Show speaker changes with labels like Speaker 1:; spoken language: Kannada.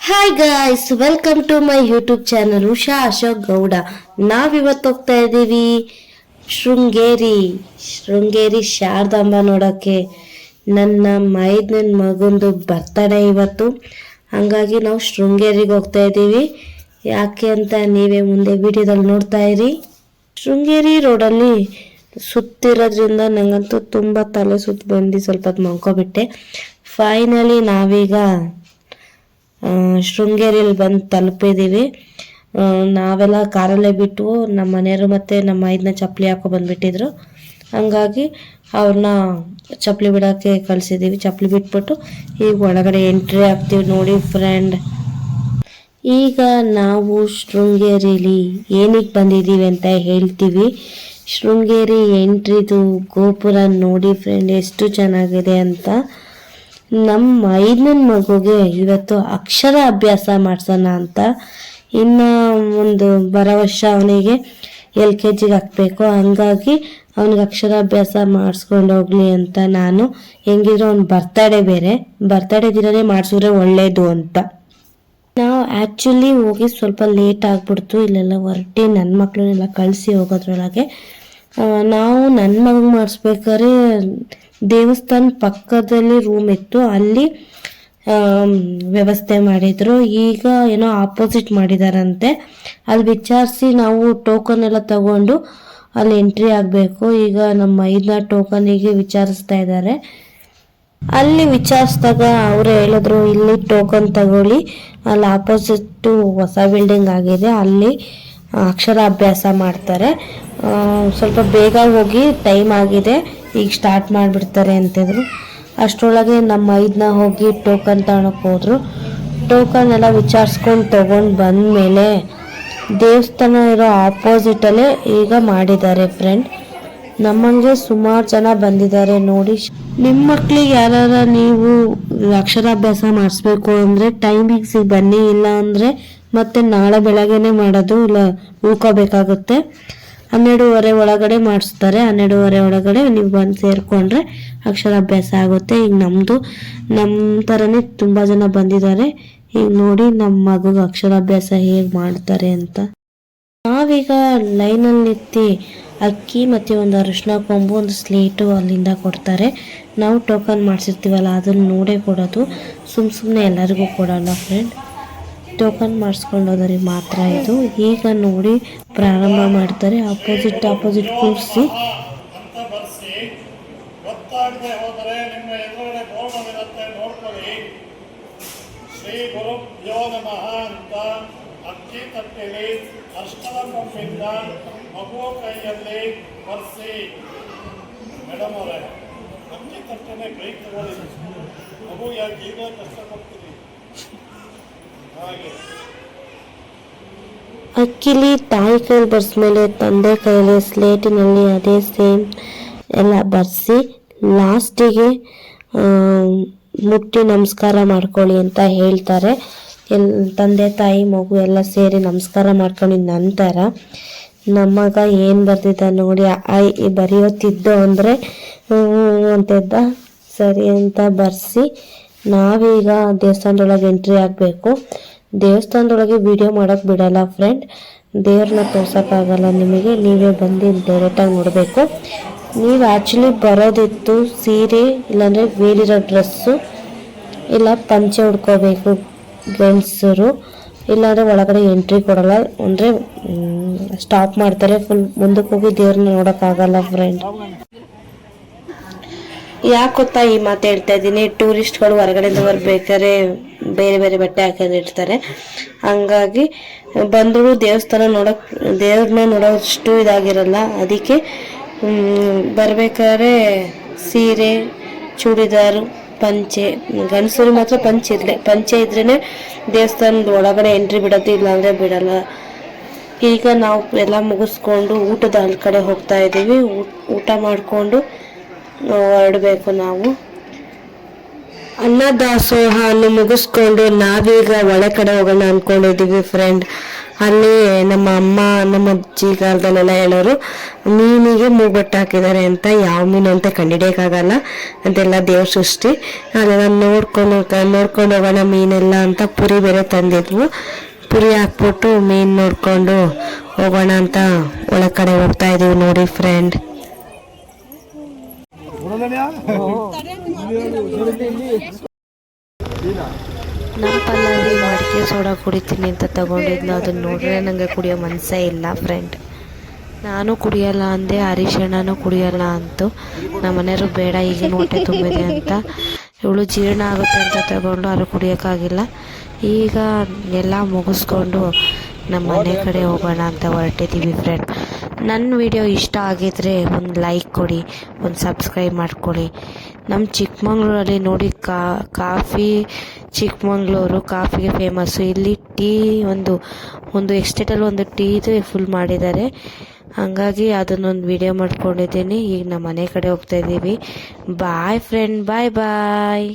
Speaker 1: Hi guys, welcome to my YouTube channel Usha Ashok Gowda. ನಾವಿವತ್ತು ಹೋಗ್ತಾ ಇದ್ದೀವಿ ಶೃಂಗೇರಿ ಶಾರದಾಂಬ ನೋಡೋಕ್ಕೆ. ನನ್ನ ಮೈದನ ಮಗಂದು ಬರ್ತಡೇ ಇವತ್ತು, ಹಂಗಾಗಿ ನಾವು ಶೃಂಗೇರಿಗೆ ಹೋಗ್ತಾ ಇದ್ದೀವಿ. ಯಾಕೆ ಅಂತ ನೀವೇ ಮುಂದೆ ವಿಡಿಯೋದಲ್ಲಿ ನೋಡ್ತಾ ಇರಿ. ಶೃಂಗೇರಿ ರೋಡಲ್ಲಿ ಸುತ್ತಿರೋದ್ರಿಂದ ನನಗಂತೂ ತುಂಬ ತಲೆ ಸುತ್ತ ಬಂದು ಸ್ವಲ್ಪ ಹೊತ್ತು ಮಲ್ಕೊಬಿಟ್ಟೆ. ಫೈನಲಿ ನಾವೀಗ ಶೃಂಗೇರಿಯಲ್ಲಿ ಬಂದು ತಲುಪಿದ್ದೀವಿ. ನಾವೆಲ್ಲ ಕಾರಲ್ಲೇ ಬಿಟ್ಟು ನಮ್ಮ ಮನೆಯವರು ಮತ್ತು ನಮ್ಮ ಇದನ್ನ ಚಪ್ಪಲಿ ಹಾಕೋ ಬಂದುಬಿಟ್ಟಿದ್ರು. ಹಂಗಾಗಿ ಅವ್ರನ್ನ ಚಪ್ಪಲಿ ಬಿಡೋಕ್ಕೆ ಕಳಿಸಿದ್ದೀವಿ. ಚಪ್ಪಲಿ ಬಿಟ್ಬಿಟ್ಟು ಈಗ ಒಳಗಡೆ ಎಂಟ್ರಿ ಆಗ್ತೀವಿ ನೋಡಿ ಫ್ರೆಂಡ್. ಈಗ ನಾವು ಶೃಂಗೇರಿಲಿ ಏನಕ್ಕೆ ಬಂದಿದ್ದೀವಿ ಅಂತ ಹೇಳ್ತೀವಿ. ಶೃಂಗೇರಿ ಎಂಟ್ರಿದು ಗೋಪುರ ನೋಡಿ ಫ್ರೆಂಡ್, ಎಷ್ಟು ಚೆನ್ನಾಗಿದೆ ಅಂತ. ನಮ್ಮ 5ನೇ ಮಗುಗೆ ಇವತ್ತು ಅಕ್ಷರ ಅಭ್ಯಾಸ ಮಾಡಿಸೋಣ ಅಂತ. ಇನ್ನು ಒಂದು ಬರೋ ವರ್ಷ ಅವನಿಗೆ LKGಗೆ ಹಾಕಬೇಕು. ಹಂಗಾಗಿ ಅವನಿಗೆ ಅಕ್ಷರಾಭ್ಯಾಸ ಮಾಡಿಸ್ಕೊಂಡು ಹೋಗ್ಲಿ ಅಂತ ನಾನು. ಹೆಂಗಿದ್ರು ಅವ್ನ ಬರ್ತಡೇ ದಿನನೇ ಮಾಡಿಸಿದ್ರೆ ಒಳ್ಳೇದು ಅಂತ. ನಾವು ಆ್ಯಕ್ಚುಲಿ ಹೋಗಿ ಸ್ವಲ್ಪ ಲೇಟ್ ಆಗಿಬಿಡ್ತು. ಇಲ್ಲೆಲ್ಲ ಹೊರಟಿ ನನ್ನ ಮಕ್ಕಳನ್ನೆಲ್ಲ ಕಳಿಸಿ ಹೋಗೋದ್ರೊಳಗೆ ನಾವು ನನ್ನ ಮಗಗೆ ಮಾಡಿಸ್ಬೇಕಾದ್ರೆ ದೇವಸ್ಥಾನ ಪಕ್ಕದಲ್ಲಿ ರೂಮ್ ಇತ್ತು, ಅಲ್ಲಿ ವ್ಯವಸ್ಥೆ ಮಾಡಿದ್ರು. ಈಗ ಏನೋ ಆಪೋಸಿಟ್ ಮಾಡಿದಾರಂತೆ. ಅಲ್ಲಿ ವಿಚಾರಿಸಿ ನಾವು ಟೋಕನ್ ಎಲ್ಲ ತಗೊಂಡು ಅಲ್ಲಿ ಎಂಟ್ರಿ ಆಗಬೇಕು. ಈಗ ನಮ್ಮ 5ನ ಟೋಕನಿಗೆ ವಿಚಾರಿಸ್ತಾ ಇದ್ದಾರೆ. ಅಲ್ಲಿ ವಿಚಾರಿಸಿದಾಗ ಅವರು ಹೇಳಿದ್ರು, ಇಲ್ಲಿ ಟೋಕನ್ ತಗೊಳ್ಳಿ, ಅಲ್ಲಿ ಆಪೋಸಿಟ್ಟು ಹೊಸ ಬಿಲ್ಡಿಂಗ್ ಆಗಿದೆ, ಅಲ್ಲಿ ಅಕ್ಷರಾಭ್ಯಾಸ ಮಾಡ್ತಾರೆ. ಸ್ವಲ್ಪ ಬೇಗ ಹೋಗಿ, ಟೈಮ್ ಆಗಿದೆ, ಈಗ ಸ್ಟಾರ್ಟ್ ಮಾಡಿಬಿಡ್ತಾರೆ ಅಂತಿದ್ರು. ಅಷ್ಟರೊಳಗೆ ನಮ್ಮ 5ನ ಹೋಗಿ ಟೋಕನ್ ತಗೊಳಕ್ಕೆ ಹೋದ್ರು. ಟೋಕನ್ ಎಲ್ಲ ವಿಚಾರಿಸ್ಕೊಂಡು ತೊಗೊಂಡು ಬಂದಮೇಲೆ ದೇವಸ್ಥಾನ ಇರೋ ಆಪೋಸಿಟಲ್ಲೇ ಈಗ ಮಾಡಿದ್ದಾರೆ ಫ್ರೆಂಡ್. ನಮ್ಮಂಗೆ ಸುಮಾರು ಜನ ಬಂದಿದ್ದಾರೆ ನೋಡಿ. ನಿಮ್ಮ ಮಕ್ಳಿಗೆ ಯಾರು ನೀವು ಅಕ್ಷರಾಭ್ಯಾಸ ಮಾಡಿಸ್ಬೇಕು ಅಂದರೆ ಟೈಮಿಂಗ್ಸಿಗೆ ಬನ್ನಿ, ಇಲ್ಲ ಅಂದರೆ ಮತ್ತೆ ನಾಳೆ ಬೆಳಗ್ಗೆನೇ ಮಾಡೋದು, ಇಲ್ಲ ಉಳ್ಕೋಬೇಕಾಗುತ್ತೆ. 12:30 ಒಳಗಡೆ ಮಾಡಿಸ್ತಾರೆ. 12:30 ಒಳಗಡೆ ನೀವು ಬಂದು ಸೇರಿಕೊಂಡ್ರೆ ಅಕ್ಷರಾಭ್ಯಾಸ ಆಗುತ್ತೆ. ಈಗ ನಮ್ಮ ಥರನೇ ತುಂಬ ಜನ ಬಂದಿದ್ದಾರೆ. ಈಗ ನೋಡಿ ನಮ್ಮ ಮಗುಗೆ ಅಕ್ಷರಾಭ್ಯಾಸ ಹೇಗೆ ಮಾಡ್ತಾರೆ ಅಂತ. ನಾವೀಗ ಲೈನಲ್ಲಿ ನಿಂತು ಅಕ್ಕಿ ಮತ್ತು ಒಂದು ಅರಿಶಿನ ಕೊಂಬು, ಒಂದು ಸ್ಲೇಟು ಅಲ್ಲಿಂದ ಕೊಡ್ತಾರೆ. ನಾವು ಟೋಕನ್ ಮಾಡಿಸಿರ್ತೀವಲ್ಲ ಅದನ್ನು ನೋಡೇ ಕೊಡೋದು, ಸುಮ್ಮನೆ ಎಲ್ಲರಿಗೂ ಕೊಡೋಲ್ಲ ಫ್ರೆಂಡ್. ಟೋಕನ್ ಮಾಡಿಸ್ಕೊಂಡೋದರಿಗೆ ಮಾತ್ರ ಇದು. ಈಗ ನೋಡಿ ಪ್ರಾರಂಭ ಮಾಡ್ತಾರೆ. ಆಪೋಸಿಟ್ ಕೂರಿಸಿ
Speaker 2: ಶ್ರೀ ಗುರುಭ್ಯೋ ನಮಃ ಅಂತ ಅಕ್ಕಿ ತಟ್ಟೆಲಿ ಅರ್ಶಿನ ಕೊಂಬಿಂದ ಮಗು ಕೈಯಲ್ಲಿ ಬರ್ಸಿ. ಮೇಡಮ್ ಅವರೇ, ಅಕ್ಕಿ ತಟ್ಟೆನೆ ಕೈ ತಗೊಳ್ಳಿ, ಮಗು ಯಾಕೆ ಈಗ ಕಷ್ಟಪಡ್ತೀರಿ? ಹಾಗೆ
Speaker 1: ಅಕ್ಕಿಲಿ ತಾಯಿ ಕೈಲಿ ಬರ್ಸ್ಮೇಲೆ ತಂದೆ ಕೈಯಲ್ಲಿ ಸ್ಲೇಟಿನಲ್ಲಿ ಅದೇ ಸೇಮ್ ಎಲ್ಲ ಬರ್ಸಿ ಲಾಸ್ಟಿಗೆ ಮುಟ್ಟಿ ನಮಸ್ಕಾರ ಮಾಡ್ಕೊಳ್ಳಿ ಅಂತ ಹೇಳ್ತಾರೆ. ತಂದೆ ತಾಯಿ ಮಗು ಎಲ್ಲ ಸೇರಿ ನಮಸ್ಕಾರ ಮಾಡ್ಕೊಂಡಿದ ನಂತರ ನಮ್ಮ ಮಗ ಏನು ಬರ್ತಿದ್ದ ನೋಡಿ, ಬರೆಯೋತಿದ್ದು ಅಂದರೆ ಅಂತಿದ್ದ. ಸರಿ ಅಂತ ಬರ್ಸಿ ನಾವೀಗ ದೇವಸ್ಥಾನದೊಳಗೆ ಎಂಟ್ರಿ ಆಗಬೇಕು. ದೇವಸ್ಥಾನದೊಳಗೆ ವಿಡಿಯೋ ಮಾಡೋಕ್ಕೆ ಬಿಡಲ್ಲ ಫ್ರೆಂಡ್, ದೇವ್ರನ್ನ ತೋರ್ಸೋಕ್ಕಾಗಲ್ಲ ನಿಮಗೆ, ನೀವೇ ಬಂದು ಡೈರೆಕ್ಟಾಗಿ ನೋಡಬೇಕು. ನೀವು ಆ್ಯಕ್ಚುಲಿ ಬರೋದಿತ್ತು ಸೀರೆ, ಇಲ್ಲಾಂದರೆ ವೇಲಿರೋ ಡ್ರೆಸ್ಸು, ಇಲ್ಲ ಪಂಚೆ ಉಡ್ಕೋಬೇಕು ಗಂಡಸರು, ಇಲ್ಲಾಂದರೆ ಒಳಗಡೆ ಎಂಟ್ರಿ ಕೊಡಲ್ಲ, ಅಂದರೆ ಸ್ಟಾಪ್ ಮಾಡ್ತಾರೆ. ಫುಲ್ ಮುಂದಕ್ಕೆ ಹೋಗಿ ದೇವ್ರನ್ನ ನೋಡೋಕ್ಕಾಗಲ್ಲ ಫ್ರೆಂಡ್. ಯಾಕೆ ಗೊತ್ತಾ ಈ ಮಾತು ಹೇಳ್ತಾ ಇದ್ದೀನಿ, ಟೂರಿಸ್ಟ್ಗಳು ಹೊರಗಡೆಯಿಂದ ಬರ್ಬೇಕಾದ್ರೆ ಬೇರೆ ಬೇರೆ ಬಟ್ಟೆ ಹಾಕೊಂಡಿರ್ತಾರೆ. ಹಂಗಾಗಿ ಬಂದರೂ ದೇವ್ರನ್ನ ನೋಡೋಷ್ಟು ಇದಾಗಿರಲ್ಲ. ಅದಕ್ಕೆ ಬರ್ಬೇಕಾದ್ರೆ ಸೀರೆ, ಚೂಡಿದಾರು, ಪಂಚೆ, ಗಂಡಸರು ಮಾತ್ರ ಪಂಚೆ ಇದ್ರೇ ದೇವಸ್ಥಾನದ ಒಳಗಡೆ ಎಂಟ್ರಿ ಬಿಡೋದು, ಇಲ್ಲಾಂದರೆ ಬಿಡಲ್ಲ. ಈಗ ನಾವು ಎಲ್ಲ ಮುಗಿಸ್ಕೊಂಡು ಊಟದ ಅಲ್ಲಿ ಕಡೆ ಹೋಗ್ತಾ ಇದ್ದೀವಿ. ಊಟ ಮಾಡಿಕೊಂಡು ಹೊರಡಬೇಕು ನಾವು. ಅನ್ನದಾಸೋಹ ಮುಗಿಸ್ಕೊಂಡು ನಾವೀಗ ಒಳ ಕಡೆ ಹೋಗೋಣ ಅಂದ್ಕೊಂಡಿದ್ದೀವಿ ಫ್ರೆಂಡ್. ಅಲ್ಲಿ ನಮ್ಮ ಅಮ್ಮ ನಮ್ಮ ಅಜ್ಜಿ ಕಾಲದಲ್ಲೆಲ್ಲ ಹೇಳೋರು ಮೀನಿಗೆ ಮೂಗಟ್ಟು ಹಾಕಿದ್ದಾರೆ ಅಂತ. ಯಾವ ಮೀನು ಅಂತ ಕಂಡಿಡಿಯೋಕ್ಕಾಗಲ್ಲ, ಅದೆಲ್ಲ ದೇವ್ರ ಸೃಷ್ಟಿ. ಅದೆಲ್ಲ ನೋಡ್ಕೊಂಡು ಹೋಗೋಣ ಮೀನೆಲ್ಲ ಅಂತ ಪುರಿ ಬೇರೆ ತಂದಿದ್ವು. ಪುರಿ ಹಾಕ್ಬಿಟ್ಟು ಮೀನು ನೋಡ್ಕೊಂಡು ಹೋಗೋಣ ಅಂತ ಒಳಗಡೆ ಹೋಗ್ತಾ ಇದೀವಿ ನೋಡಿ ಫ್ರೆಂಡ್. ನಮ್ಮ ಪಲ್ಲಾಗಿ ಮಡಿಕೆ ಸೋಡಾ ಕುಡಿತೀನಿ ಅಂತ ತಗೊಂಡಿದ್ಲು. ಅದನ್ನ ನೋಡ್ರೆ ನನಗೆ ಕುಡಿಯೋ ಮನಸ್ಸೇ ಇಲ್ಲ ಫ್ರೆಂಡ್. ನಾನು ಕುಡಿಯಲ್ಲ ಅಂದೆ, ಹರೀಶಣ್ಣನೂ ಕುಡಿಯಲ್ಲ ಅಂತು. ನಮ್ಮ ಮನೆಯವರು ಬೇಡ ಈಗಿನ ಹೊಟ್ಟೆ ತುಂಬಿದೆ ಅಂತ. ಇವಳು ಜೀರ್ಣ ಆಗುತ್ತೆ ಅಂತ ತಗೊಂಡು ಅದು ಕುಡಿಯೋಕ್ಕಾಗಿಲ್ಲ. ಈಗ ಎಲ್ಲ ಮುಗಿಸ್ಕೊಂಡು ನಮ್ಮ ಮನೆ ಕಡೆ ಹೋಗೋಣ ಅಂತ ಹೊರಟಿದ್ದೀವಿ ಫ್ರೆಂಡ್. ನನ್ನ ವಿಡಿಯೋ ಇಷ್ಟ ಆಗಿದ್ರೆ ಒಂದು ಲೈಕ್ ಕೊಡಿ, ಒಂದು ಸಬ್ಸ್ಕ್ರೈಬ್ ಮಾಡ್ಕೊಳ್ಳಿ. ನಮ್ಮ ಚಿಕ್ಕಮಂಗ್ಳೂರಲ್ಲಿ ನೋಡಿ ಕಾಫಿ, ಚಿಕ್ಕಮಂಗ್ಳೂರು ಕಾಫಿಗೆ ಫೇಮಸ್ಸು. ಇಲ್ಲಿ ಟೀ ಒಂದು ಎಕ್ಸ್ಟೇಟಲ್ಲಿ ಒಂದು ಟೀದು ಫುಲ್ ಮಾಡಿದ್ದಾರೆ. ಹಾಗಾಗಿ ಅದನ್ನೊಂದು ವಿಡಿಯೋ ಮಾಡ್ಕೊಂಡಿದ್ದೀನಿ. ಈಗ ನಮ್ಮ ಮನೆ ಕಡೆ ಹೋಗ್ತಾ ಇದ್ದೀವಿ. ಬಾಯ್ ಫ್ರೆಂಡ್, ಬಾಯ್ ಬಾಯ್.